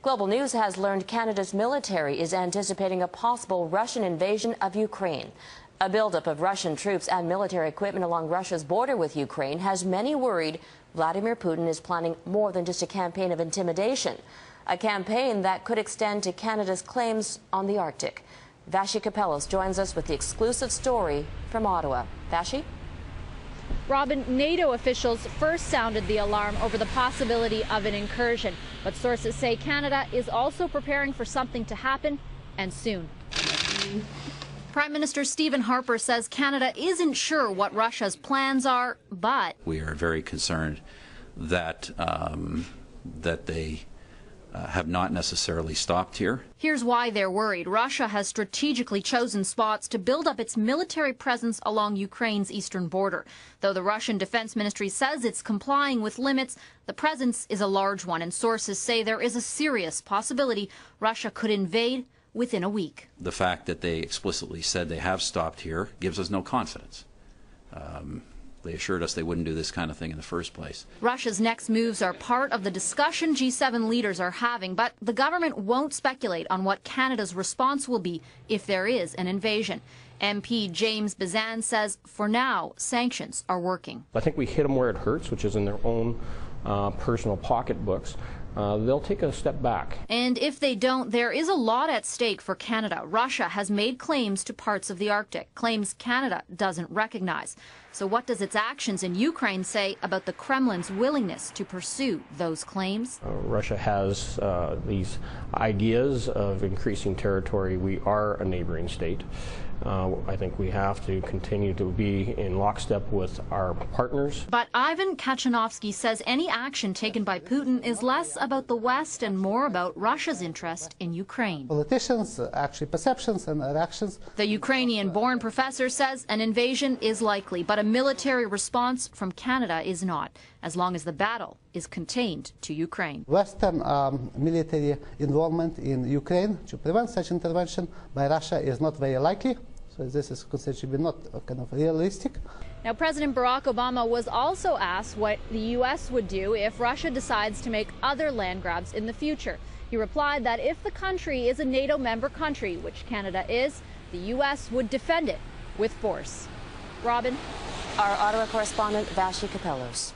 Global News has learned Canada's military is anticipating a possible Russian invasion of Ukraine. A buildup of Russian troops and military equipment along Russia's border with Ukraine has many worried Vladimir Putin is planning more than just a campaign of intimidation, a campaign that could extend to Canada's claims on the Arctic. Vashi Kapellos joins us with the exclusive story from Ottawa. Vashi? Robin, NATO officials first sounded the alarm over the possibility of an incursion, but sources say Canada is also preparing for something to happen, and soon. Prime Minister Stephen Harper says Canada isn't sure what Russia's plans are, but we are very concerned that they have not necessarily stopped here. Here's why they're worried. Russia has strategically chosen spots to build up its military presence along Ukraine's eastern border. Though the Russian Defense Ministry says it's complying with limits, the presence is a large one, and sources say there is a serious possibility Russia could invade within a week. The fact that they explicitly said they have stopped here gives us no confidence. They assured us they wouldn't do this kind of thing in the first place. Russia's next moves are part of the discussion G7 leaders are having, but the government won't speculate on what Canada's response will be if there is an invasion. MP James Bezan says, for now, sanctions are working. I think we hit them where it hurts, which is in their own personal pocketbooks. They'll take a step back. And if they don't, there is a lot at stake for Canada. Russia has made claims to parts of the Arctic, claims Canada doesn't recognize. So what does its actions in Ukraine say about the Kremlin's willingness to pursue those claims? Russia has these ideas of increasing territory. We are a neighboring state. I think we have to continue to be in lockstep with our partners. But Ivan Kachanovsky says any action taken by Putin is less about the West and more about Russia's interest in Ukraine. Politicians, actually perceptions and reactions. The Ukrainian-born professor says an invasion is likely, but a military response from Canada is not, as long as the battle is contained to Ukraine. Western military involvement in Ukraine to prevent such intervention by Russia is not very likely. So this is considered to be not kind of realistic. Now, President Barack Obama was also asked what the U.S. would do if Russia decides to make other land grabs in the future. He replied that if the country is a NATO member country, which Canada is, the U.S. would defend it with force. Robin? Our Ottawa correspondent, Vashi Kapellos.